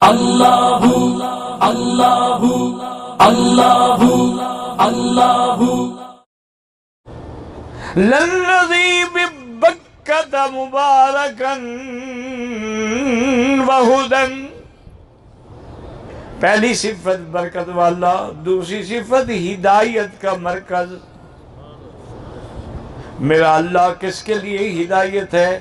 اللہ اللہ اللہ اللہ للذی ببکۃ مبارکا وہدی، پہلی صفت برکت والا، دوسری صفت ہدایت کا مرکز۔ میرا اللہ کس کے لیے ہدایت ہے؟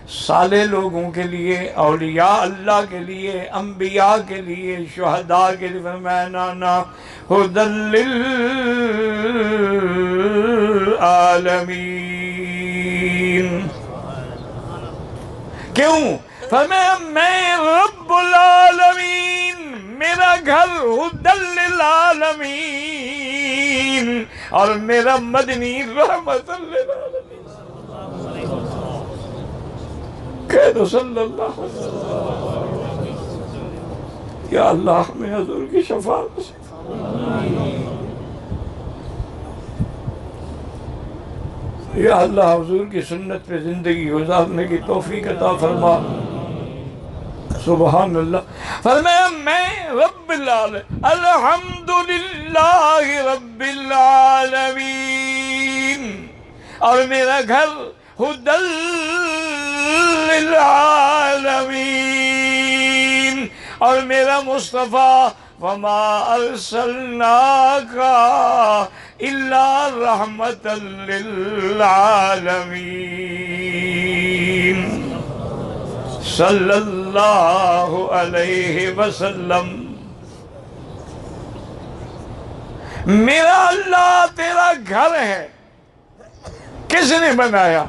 صالح لوگوں کے لیے، اولیاء اللہ کے لیے، انبیاء کے لیے، شہداء کے لیے۔ فرمایا نانا ھدی للعالمین۔ کیوں؟ فرمایا میں رب العالمین، میرا گھر ھدی للعالمین، اور میرا مدنی رحمت للعالمین۔ کہہ دو صلی اللہ علیہ وسلم۔ یا اللہ ہمیں حضور کی شفاعت سے، یا اللہ حضور کی سنت پہ زندگی گزارنے کی توفیق عطا فرما۔ سبحان اللہ۔ فرمایا میں رب العالمین، الحمدللہ رب العالمین، اور میرا گھر ھدی للعالمین، اور میرا مصطفیٰ وما ارسلناک الا رحمتا للعالمین صلی اللہ علیہ وسلم۔ میرا اللہ تیرا گھر ہے، کس نے بنایا؟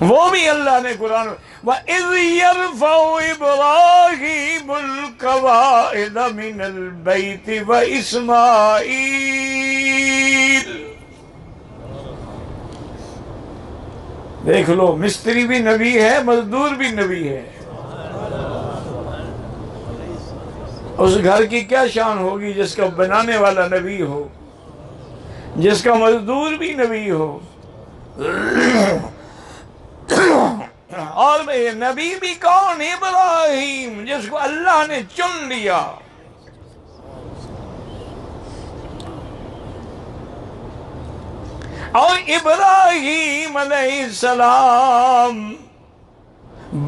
وہ بھی اللہ نے قرآن میں، وَإِذْ يَرْفَعُ إِبْرَاهِيمُ الْقَوَاعِدَ مِنَ الْبَيْتِ وَإِسْمَاعِيلُ۔ دیکھ لو، مستری بھی نبی ہے، مزدور بھی نبی ہے۔ اس گھر کی کیا شان ہوگی جس کا بنانے والا نبی ہو، جس کا مزدور بھی نبی ہو، اور نبی بھی کون؟ ابراہیم، جس کو اللہ نے چن لیا۔ اور ابراہیم علیہ السلام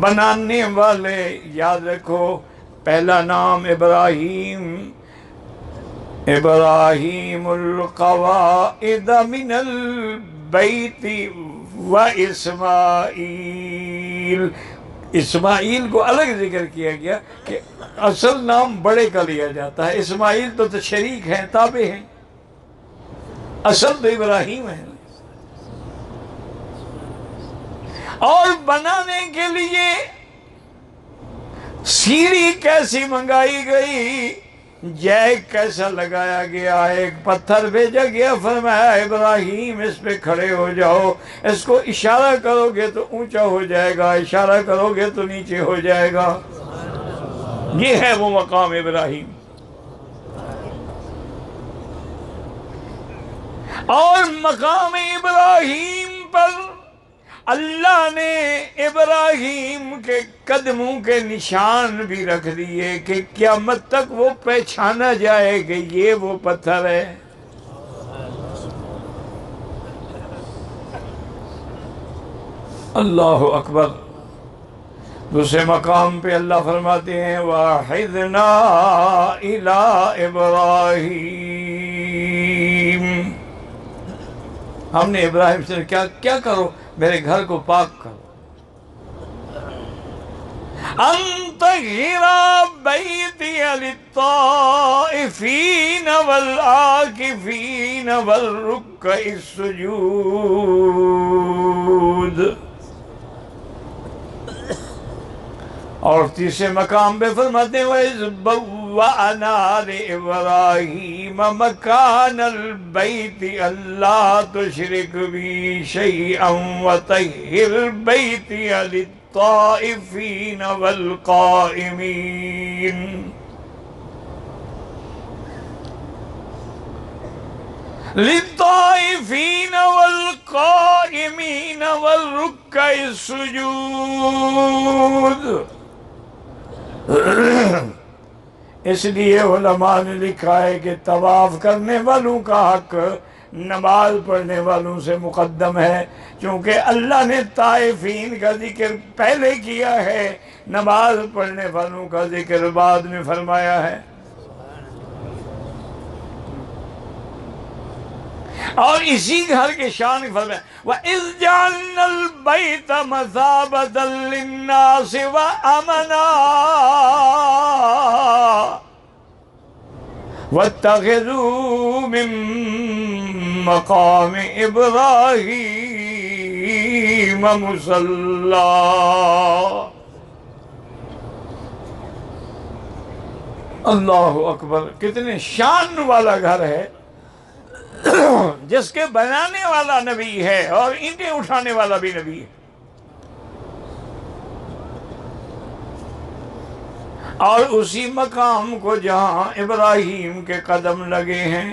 بنانے والے، یاد رکھو پہلا نام ابراہیم، ابراہیم القواعد من البیت واسماعیل۔ اسماعیل کو الگ ذکر کیا گیا کہ اصل نام بڑے کا لیا جاتا ہے، اسماعیل تو شریک ہیں، تابع ہیں، اصل تو ابراہیم ہے۔ اور بنانے کے لیے سیڑھی کیسی منگائی گئی، جیک کیسا لگایا گیا، ایک پتھر بھیجا گیا، فرمایا ابراہیم اس پہ کھڑے ہو جاؤ، اس کو اشارہ کرو گے تو اونچا ہو جائے گا، اشارہ کرو گے تو نیچے ہو جائے گا۔ یہ ہے وہ مقام ابراہیم۔ اور مقام ابراہیم پر اللہ نے ابراہیم کے قدموں کے نشان بھی رکھ دیے کہ قیامت تک وہ پہچانا جائے کہ یہ وہ پتھر ہے۔ اللہ اکبر۔ دوسرے مقام پہ اللہ فرماتے ہیں وَعِذْنَا إِلَىٰ إِبْرَاهِيمَ، ہم نے ابراہیم سے کیا کرو؟ میرے گھر کو پاک کرو۔ أَن طَهِّرَ بَيْتِيَ لِلطَّائِفِينَ وَالْعَاكِفِينَ وَالرُّكَّعِ السُّجُودِ۔ اور تیسرے مقام پہ فرماتے ہیں وَإِذْ بَوَّأْنَا لِإِبْرَاهِيمَ مَكَانَ الْبَيْتِ أَلَّا تُشْرِكْ بِي شَيْئًا وَطَهِّرْ بَيْتِيَ لِلطَّائِفِينَ وَالْقَائِمِينَ لِلطَّائِفِينَ وَالْقَائِمِينَ وَالرُّكَّعِ السُّجُودِ۔ السجود. اس لیے علماء نے لکھا ہے کہ طواف کرنے والوں کا حق نماز پڑھنے والوں سے مقدم ہے، چونکہ اللہ نے طائفین کا ذکر پہلے کیا ہے، نماز پڑھنے والوں کا ذکر بعد میں فرمایا ہے۔ اور اسی گھر کے شان فرمایا وَإِذْ جَعَلْنَا الْبَيْتَ مَثَابَةً لِلنَّاسِ وَأَمَنًا وَاتَّخِذُوا مِن مَّقَامِ إِبْرَاهِيمَ مُصَلًّى۔ اللہ اکبر، کتنے شان والا گھر ہے جس کے بنانے والا نبی ہے اور اینٹیں اٹھانے والا بھی نبی ہے، اور اسی مقام کو جہاں ابراہیم کے قدم لگے ہیں،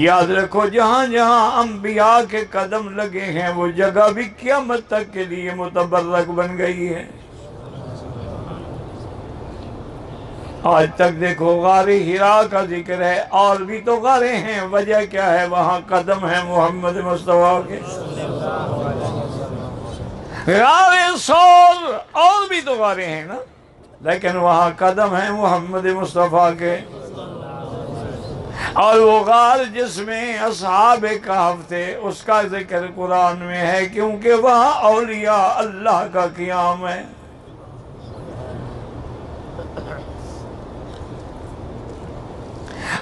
یاد رکھو جہاں جہاں انبیاء کے قدم لگے ہیں وہ جگہ بھی قیامت تک کے لیے متبرک بن گئی ہے۔ آج تک دیکھو غار حرا کا ذکر ہے، اور بھی تو غاریں ہیں، وجہ کیا ہے؟ وہاں قدم ہے محمد مصطفیٰ کے۔ غار ثور، اور بھی تو غاریں ہیں نا، لیکن وہاں قدم ہے محمد مصطفیٰ کے۔ اور وہ غار جس میں اصحاب کہف تھے اس کا ذکر قرآن میں ہے، کیونکہ وہاں اولیاء اللہ کا قیام ہے۔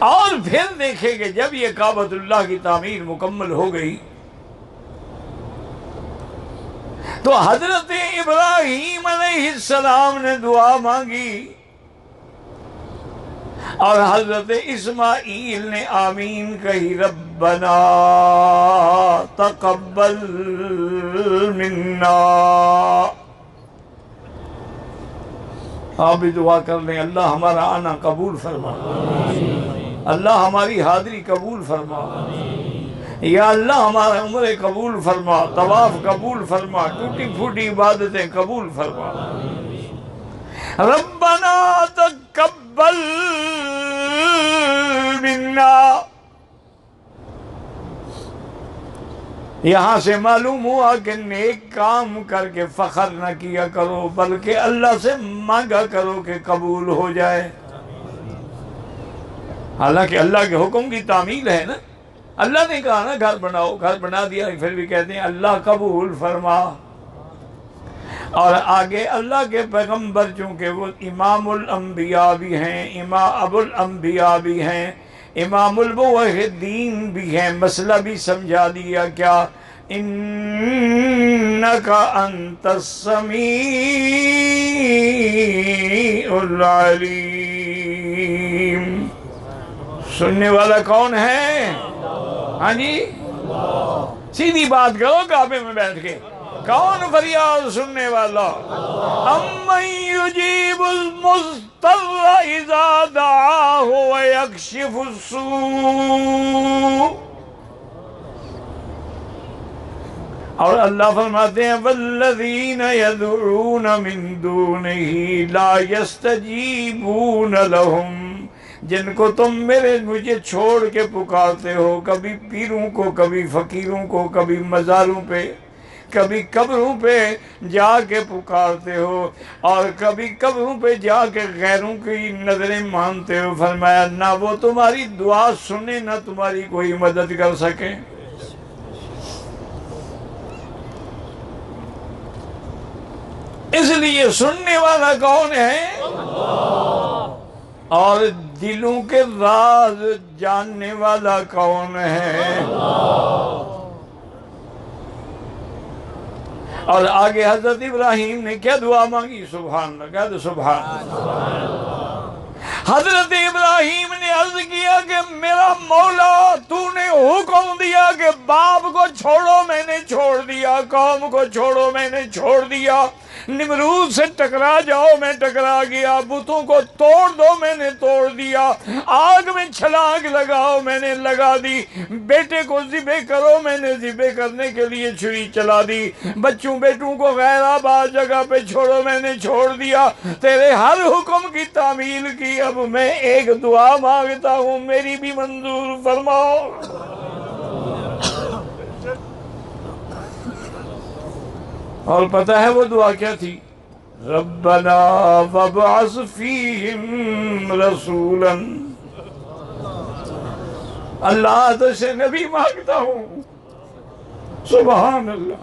اور پھر دیکھیں کہ جب یہ کعبۃ اللہ کی تعمیر مکمل ہو گئی تو حضرت ابراہیم علیہ السلام نے دعا مانگی، اور حضرت اسماعیل نے آمین کہی، ربنا تقبل منا۔ آپ بھی دعا کر لیں، اللہ ہمارا آنا قبول فرما، اللہ ہماری حاضری قبول فرما، یا اللہ ہمارا عمرے قبول فرما، طواف قبول فرما، ٹوٹی پھوٹی عبادتیں قبول فرما۔ ربنا تقبل منا۔ یہاں سے معلوم ہوا کہ نیک کام کر کے فخر نہ کیا کرو، بلکہ اللہ سے مانگا کرو کہ قبول ہو جائے۔ حالانکہ اللہ کے حکم کی تعمیل ہے نا، اللہ نے کہا نا گھر بناؤ، گھر بنا دیا، پھر بھی کہتے ہیں اللہ قبول فرما۔ اور آگے اللہ کے پیغمبر چونکہ وہ امام الانبیاء بھی ہیں، امام ابو الانبیاء بھی ہیں، امام الموحدین بھی ہیں، مسئلہ بھی سمجھا دیا کیا، انکا انت السمیع العلیم۔ سننے والا کون ہے؟ ہاں جی، سیدھی بات کرو کعبے میں بیٹھ کے، کون فریاد سننے والا؟ امن یجیب المضطر اذا دعاہ ویکشف السوء۔ اور اللہ فرماتے ہیں والذین یدعون من دونہ لا یستجیبون لہم، جن کو تم مجھے چھوڑ کے پکارتے ہو، کبھی پیروں کو، کبھی فقیروں کو، کبھی مزاروں پہ، کبھی قبروں پہ جا کے پکارتے ہو، اور کبھی قبروں پہ جا کے غیروں کی نظریں مانتے ہو، فرمایا نہ وہ تمہاری دعا سنے نہ تمہاری کوئی مدد کر سکے۔ اس لیے سننے والا کون ہے؟ اور دلوں کے راز جاننے والا کون ہے؟ اور آگے حضرت ابراہیم نے کیا دعا مانگی؟ سبحان اللہ، کہہ دو سبحان اللہ۔ حضرت ابراہیم نے عرض کیا کہ میرا مولا، تو نے حکم دیا کہ باپ کو چھوڑو، میں نے چھوڑ دیا، قوم کو چھوڑو، میں نے چھوڑ دیا، نمرود سے ٹکرا جاؤ، میں ٹکرا گیا، بتوں کو توڑ دو، میں نے توڑ دیا، آگ میں چھلانگ لگاؤ، میں نے لگا دی، بیٹے کو ذبح کرو، میں نے ذبح کرنے کے لیے چھری چلا دی، بچوں بیٹوں کو غیر آباد جگہ پہ چھوڑو، میں نے چھوڑ دیا، تیرے ہر حکم کی تعمیل کی، اب میں ایک دعا مانگتا ہوں، میری بھی منظور فرماؤ۔ اور پتہ ہے وہ دعا کیا تھی؟ ربنا وابعث فیہم رسولا، اللہ تو سے نبی مانگتا ہوں۔ سبحان اللہ،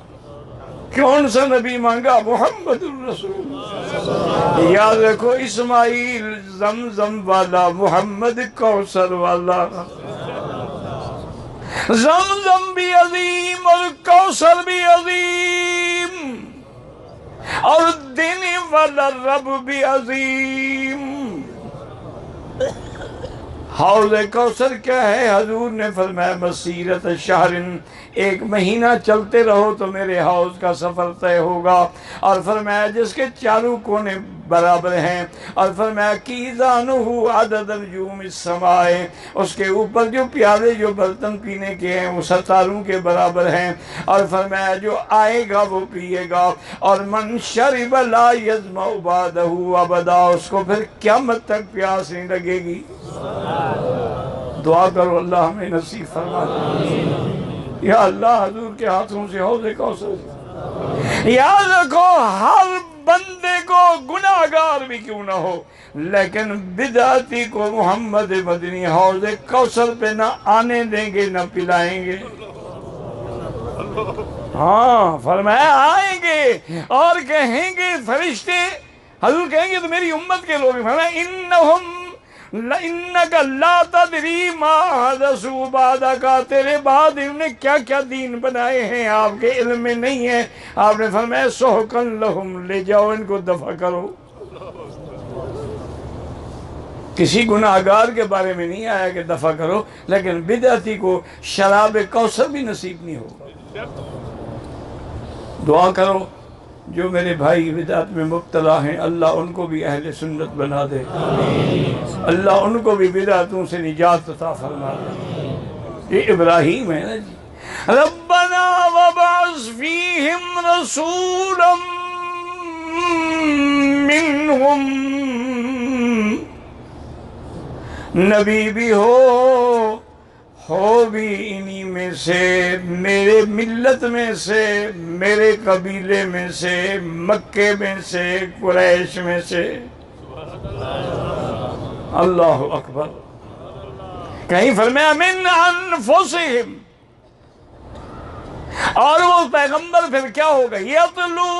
کون سا نبی مانگا؟ محمد الرسول۔ یاد رکھو، اسماعیل زمزم والا، محمد کوثر والا۔ زمزم بھی عظیم اور کوثر بھی عظیم، اور دینے والا رب بھی عظیم۔ حوض کوثر کیا ہے؟ حضور نے فرمایا مسیرت شہر، ایک مہینہ چلتے رہو تو میرے حوض کا سفر طے ہوگا، اور فرمایا جس کے چاروں کونے برابر ہیں، اور فرمایا کیزانہ عدد نجوم السماء، اس کے اوپر جو پیالے جو برتن پینے کے ہیں وہ ستاروں کے برابر ہیں، اور فرمایا جو آئے گا وہ پیے گا، اور من شرب لا یظمأ بعدہ ابدا، اس کو پھر قیامت تک پیاس نہیں لگے گی۔ دعا کرو اللہ ہمیں نصیب فرما دے۔ یا اللہ حضور کے ہاتھوں سے حوض کوثر۔ یاد رکھو، ہر بندے کو گناہگار بھی کیوں نہ ہو، لیکن بدعتی کو محمد مدنی حوض کوثر پہ نہ آنے دیں گے، نہ پلائیں گے۔ ہاں فرمایا آئیں گے اور کہیں گے فرشتے، حضور کہیں گے تو میری امت کے لوگ، فرمایا انہم لَإِنَّكَ لَا تَدْرِي مَا حَدَثُوا بَعْدَكَ، تیرے بعد انہوں نے کیا کیا دین بنائے ہیں آپ کے علم میں نہیں ہے۔ آپ نے فرمایا سُحْقًا لَهُمْ، لے جاؤ ان کو دفع کرو۔ کسی گناہگار کے بارے میں نہیں آیا کہ دفع کرو، لیکن بدعتی کو شراب کوثر بھی نصیب نہیں ہوگا۔ دعا کرو جو میرے بھائی بدعت میں مبتلا ہیں، اللہ ان کو بھی اہل سنت بنا دے، اللہ ان کو بھی بدعتوں سے نجات عطا فرما دے۔ یہ ابراہیم ہے نا جی، ربنا وابعث فیہم رسولا منہم، نبی بھی ہو بھی انہی میں سے، میرے ملت میں سے، میرے قبیلے میں سے، مکے میں سے، قریش میں سے۔ اللہ اکبر۔ کہیں فرمایا من انفسہم، اور وہ پیغمبر پھر کیا ہوگا؟ یتلو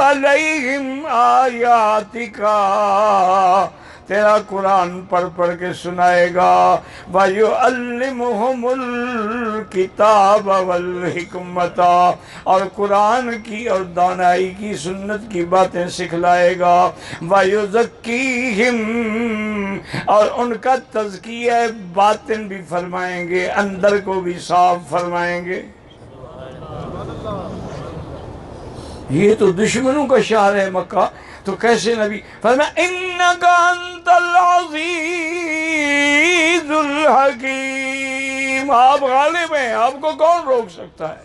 علیہم آیاتک، تیرا قرآن پڑھ پڑھ کے سنائے گا، وَيُعَلِّمُهُمُ الْكِتَابَ وَالْحِكْمَةَ، اور قرآن کی اور دانائی کی سنت کی باتیں سکھلائے گا، وَيُزَكِّيهِمْ، اور ان کا تزکیہ باطن بھی فرمائیں گے، اندر کو بھی صاف فرمائیں گے۔ یہ تو دشمنوں کا شہر ہے مکہ، تو کیسے نبی فرمایا اِنَّكَ أَنْتَ الْعَزِيزُ الْحَكِيمُ، آپ غالب ہیں، آپ کو کون روک سکتا ہے؟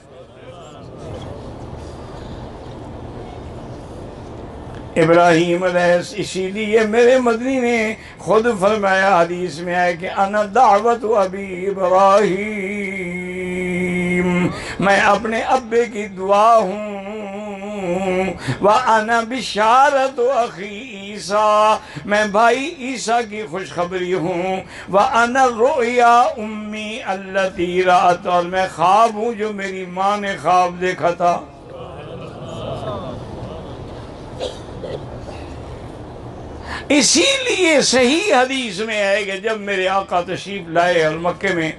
ابراہیم علیہ، اسی لیے میرے مدنی نے خود فرمایا، حدیث میں آئے کہ انا دعوت ابی ابراہیم، میں اپنے ابے کی دعا ہوں، وَأَنَا بِشَارَةُ أَخِي عیسیٰ، میں بھائی عیسیٰ کی خوشخبری ہوں، وَأَنَا رُؤْيَا أُمِّي الَّتِي رَأَتْ، اور میں خواب ہوں جو میری ماں نے خواب دیکھا تھا۔ اسی لیے صحیح حدیث میں ہے کہ جب میرے آقا تشریف لائے اور مکے میں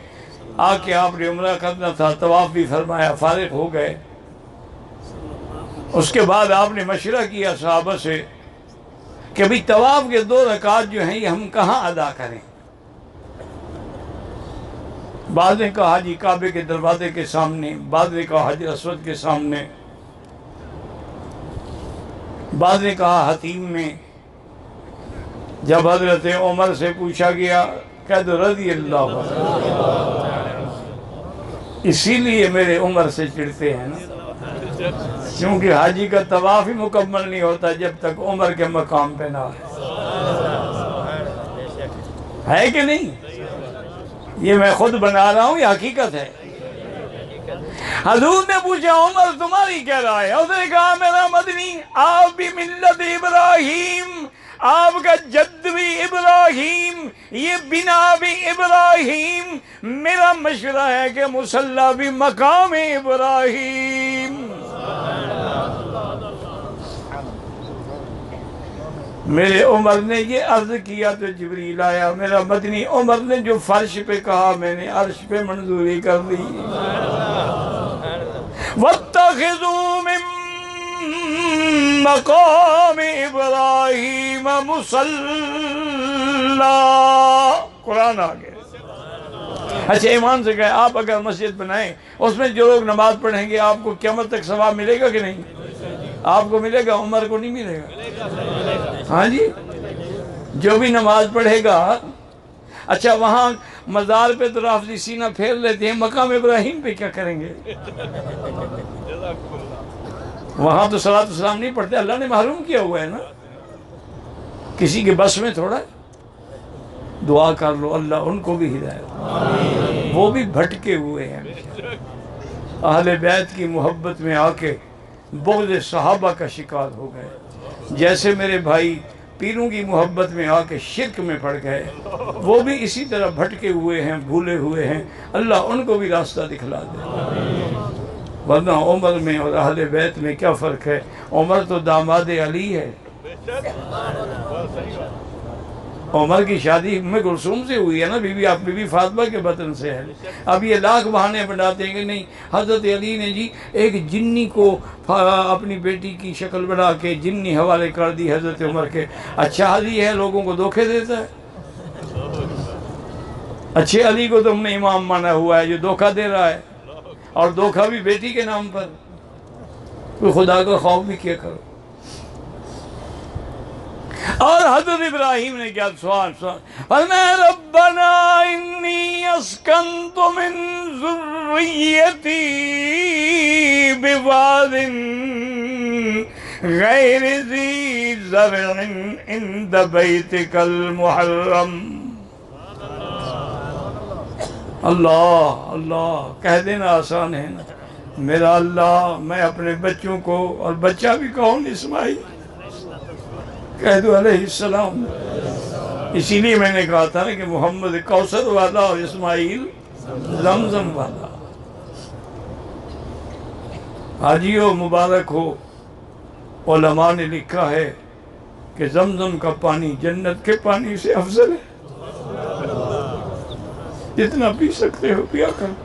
آ کے آپ نے عمرہ کرنا تھا، طواف بھی فرمایا، فارغ ہو گئے، اس کے بعد آپ نے مشورہ کیا صحابہ سے کہ بھی طواف کے 2 رکعات جو ہیں یہ ہم کہاں ادا کریں؟ بعض نے کہا حاجی کعبے کے دروازے کے سامنے، بعض نے کہا حجر اسود کے سامنے، بعد نے کہا حتیم میں جب حضرت عمر سے پوچھا گیا کہہ دو رضی اللہ عنہ، اسی لیے میرے عمر سے چڑھتے ہیں نا، کیونکہ حاجی کا طواف ہی مکمل نہیں ہوتا جب تک عمر کے مقام پہ نہ ہے کہ نہیں؟ یہ میں خود بنا رہا ہوں، یہ حقیقت ہے۔ حضور نے پوچھا عمر تمہاری کیا رائے ہے؟ اس نے کہا میرا مدنی آپ بھی ملت ابراہیم، آپ کا جد بھی ابراہیم، یہ بنا بھی ابراہیم، میرا مشورہ ہے کہ مصلی بھی مقام ابراہیم۔ میرے عمر نے یہ عرض کیا تو جبریل آیا، میرا مدنی عمر نے جو فرش پہ کہا میں نے عرش پہ منظوری کر دی۔ وَاتَّخِذُوا مِن مَقَامِ إِبْرَاهِيمَ مُصَلًّى، قرآن آ گیا۔ اچھا ایمان سے کہے آپ اگر مسجد بنائیں اس میں جو لوگ نماز پڑھیں گے آپ کو قیامت تک ثواب ملے گا کہ نہیں؟ آپ کو ملے گا، عمر کو نہیں ملے گا؟ ہاں جی، جو بھی نماز پڑھے گا۔ اچھا وہاں مزار پہ تو رافضی سینہ پھیر لیتے ہیں، مقام ابراہیم پہ کیا کریں گے؟ وہاں تو صلاۃ والسلام نہیں پڑھتے، اللہ نے محروم کیا ہوا ہے نا، کسی کے بس میں تھوڑا۔ دعا کر لو اللہ ان کو بھی ہدایت، وہ بھی بھٹکے ہوئے ہیں، اہل بیت کی محبت میں آ کے بغض صحابہ کا شکار ہو گئے، جیسے میرے بھائی پیروں کی محبت میں آ کے شرک میں پڑ گئے، وہ بھی اسی طرح بھٹکے ہوئے ہیں، بھولے ہوئے ہیں، اللہ ان کو بھی راستہ دکھلا دے۔ ورنہ عمر میں اور اہل بیت میں کیا فرق ہے؟ عمر تو داماد علی ہے، عمر کی شادی ام کلثوم سے ہوئی ہے نا، بی بی فاطمہ کے بطن سے ہے۔ اب یہ لاکھ بہانے بناتے ہیں کہ نہیں حضرت علی نے جی ایک جنی کو اپنی بیٹی کی شکل بنا کے جنی حوالے کر دی حضرت عمر کے۔ اچھا علی ہے لوگوں کو دھوکے دیتا ہے؟ اچھے علی کو تو ہم نے امام مانا ہوا ہے جو دھوکہ دے رہا ہے، اور دھوکہ بھی بیٹی کے نام پر۔ کوئی خدا کا خوف بھی کیا کرو۔ اور حضرت ابراہیم نے کیا سوال فرمایا ربنا انی اسکنت من ذریتی بواد غیر ذی زرع عند بیتک المحرم۔ اللہ اللہ کہہ دینا آسان ہے نا، میرا اللہ میں اپنے بچوں کو، اور بچہ بھی کون؟ اسماعیل کہہ دو علیہ السلام۔ اسی لیے میں نے کہا تھا نا کہ محمد کوثر والا اور اسماعیل زمزم والا۔ حاجیو مبارک ہو، علماء نے لکھا ہے کہ زمزم کا پانی جنت کے پانی سے افضل ہے، جتنا پی سکتے ہو پیا کرو۔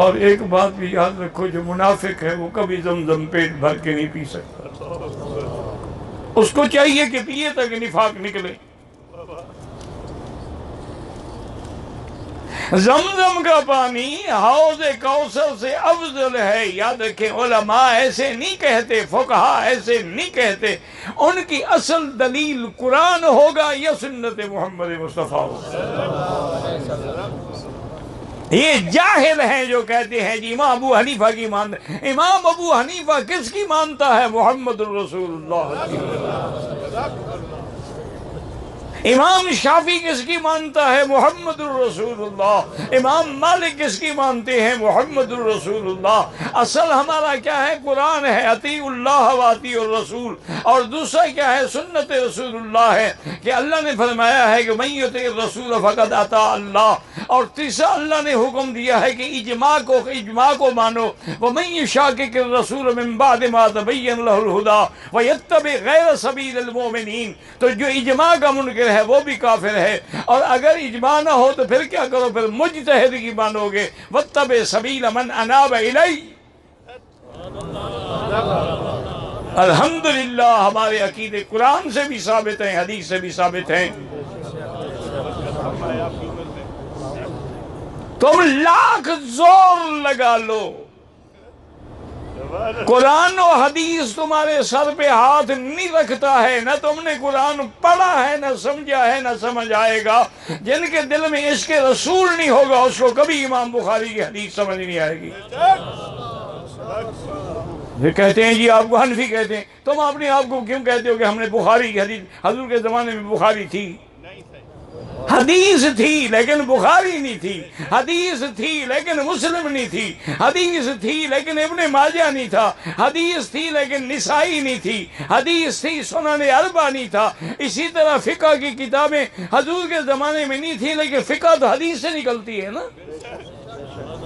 اور ایک بات بھی یاد رکھو، جو منافق ہے وہ کبھی زمزم پیٹ بھر کے نہیں پی سکتا، اس کو چاہیے کہ پیے تک نفاق نکلے۔ زمزم کا پانی حوض کوثر سے افضل ہے، یاد رکھیں علماء ایسے نہیں کہتے، فقہاء ایسے نہیں کہتے، ان کی اصل دلیل قرآن ہوگا یا سنت محمد مصطفیٰ ہوگا۔ یہ جاہل ہیں جو کہتے ہیں جی امام ابو حنیفہ کی مانتا ہے۔ امام ابو حنیفہ کس کی مانتا ہے؟ محمد الرسول اللہ کی۔ امام شافعی کس کی مانتا ہے؟ محمد الرسول اللہ۔ امام مالک کس کی مانتے ہیں؟ محمد الرسول اللہ۔ اصل ہمارا کیا ہے؟ قرآن ہے، اطیعوا اللہ و اطیعوا الرسول، اور دوسرا کیا ہے؟ سنت رسول اللہ ہے، کہ اللہ نے فرمایا ہے کہ من یطع الرسول فقد اطاع اللہ، اور تیسرا اللہ نے حکم دیا ہے کہ اجماع کو مانو، ومن یشاقق الرسول من بعد ما تبین له الهدى ویتبع غیر سبیل المؤمنین، تو جو اجماع کا منکر ہے وہ بھی کافر ہے، اور اگر اجماع نہ ہو تو پھر کیا کرو؟ پھر مجتہد کی مانو گے، واتبع سبیل من اناب الی۔ الحمدللہ ہمارے عقیدے قرآن سے بھی ثابت ہیں، حدیث سے بھی ثابت ہیں۔ تم لاکھ زور لگا لو، قرآن و حدیث تمہارے سر پہ ہاتھ نہیں رکھتا ہے، نہ تم نے قرآن پڑھا ہے، نہ سمجھا ہے، نہ سمجھ آئے گا۔ جن کے دل میں عشق رسول نہیں ہوگا اس کو کبھی امام بخاری کی حدیث سمجھ نہیں آئے گی۔ یہ کہتے ہیں جی آپ کو حنفی کہتے ہیں، تم اپنے آپ کو کیوں کہتے ہو کہ ہم نے بخاری کی حدیث؟ حضور کے زمانے میں بخاری تھی، حدیث تھی لیکن بخاری نہیں تھی، حدیث تھی لیکن مسلم نہیں تھی، حدیث تھی لیکن ابن ماجہ نہیں تھا، حدیث تھی لیکن نسائی نہیں تھی، حدیث تھی سنن اربعہ نہیں تھا۔ اسی طرح فقہ کی کتابیں حضور کے زمانے میں نہیں تھی، لیکن فقہ تو حدیث سے نکلتی ہے نا،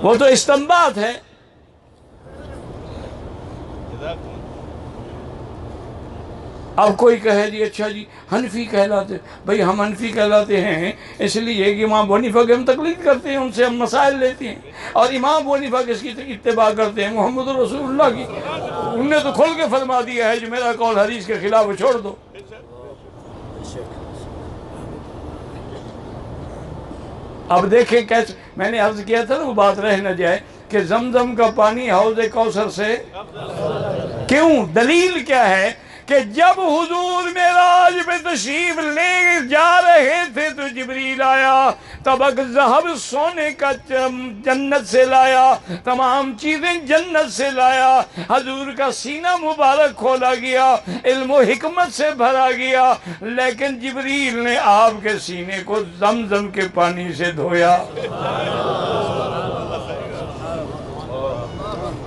وہ تو استنباط ہے۔ اب کوئی کہے جی اچھا جی حنفی کہلاتے، بھئی ہم حنفی کہلاتے ہیں اس لیے کہ امام ابو حنیفہ کی ہم تقلید کرتے ہیں، ان سے ہم مسائل لیتے ہیں، اور امام ابو حنیفہ کس کی اتباع کرتے ہیں؟ محمد رسول اللہ کی۔ انہوں نے تو کھل کے فرما دیا ہے جو میرا قول حدیث کے خلاف چھوڑ دو۔ اب دیکھیں کیسے، میں نے عرض کیا تھا نا وہ بات رہ نہ جائے کہ زمزم کا پانی حوض کوثر سے کیوں؟ دلیل کیا ہے کہ جب حضور معراج میں تشریف لے جا رہے تھے تو جبریل آیا، طبق ذہب سونے کا جنت سے لایا، تمام چیزیں جنت سے لایا، حضور کا سینہ مبارک کھولا گیا، علم و حکمت سے بھرا گیا، لیکن جبریل نے آپ کے سینے کو زمزم کے پانی سے دھویا۔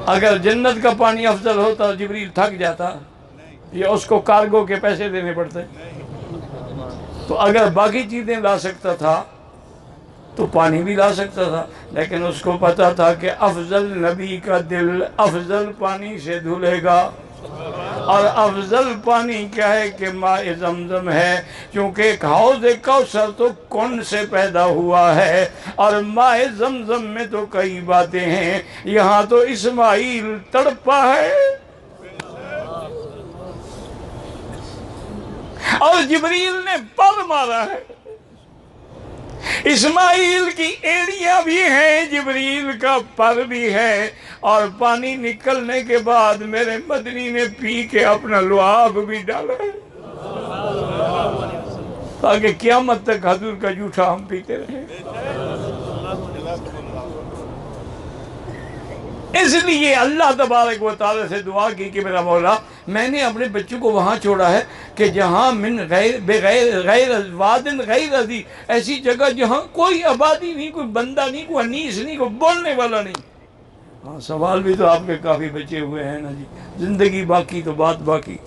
اگر جنت کا پانی افضل ہوتا جبریل تھک جاتا، یا اس کو کارگو کے پیسے دینے پڑتے؟ تو اگر باقی چیزیں لا سکتا تھا تو پانی بھی لا سکتا تھا، لیکن اس کو پتا تھا کہ افضل نبی کا دل افضل پانی سے دھلے گا، اور افضل پانی کیا ہے کہ ماء زمزم ہے، چونکہ حوض کوثر تو کن سے پیدا ہوا ہے، اور ماء زمزم میں تو کئی باتیں ہیں۔ یہاں تو اسماعیل تڑپا ہے اور جبریل نے پر مارا ہے، اسماعیل کی ایڑیاں بھی ہیں، جبریل کا پر بھی ہے، اور پانی نکلنے کے بعد میرے مدنی نے پی کے اپنا لعاب بھی ڈالا ہے، تاکہ قیامت تک حضور کا جھوٹا ہم پیتے رہیں۔ اس لیے اللہ تبارک و تعالیٰ سے دعا کی کہ میرا مولا میں نے اپنے بچوں کو وہاں چھوڑا ہے کہ جہاں من غیر وادن غیر ذی، ایسی جگہ جہاں کوئی آبادی نہیں، کوئی بندہ نہیں، کوئی انیس نہیں، کوئی بولنے والا نہیں۔ ہاں سوال بھی تو آپ کے کافی بچے ہوئے ہیں نا جی، زندگی باقی تو بات باقی۔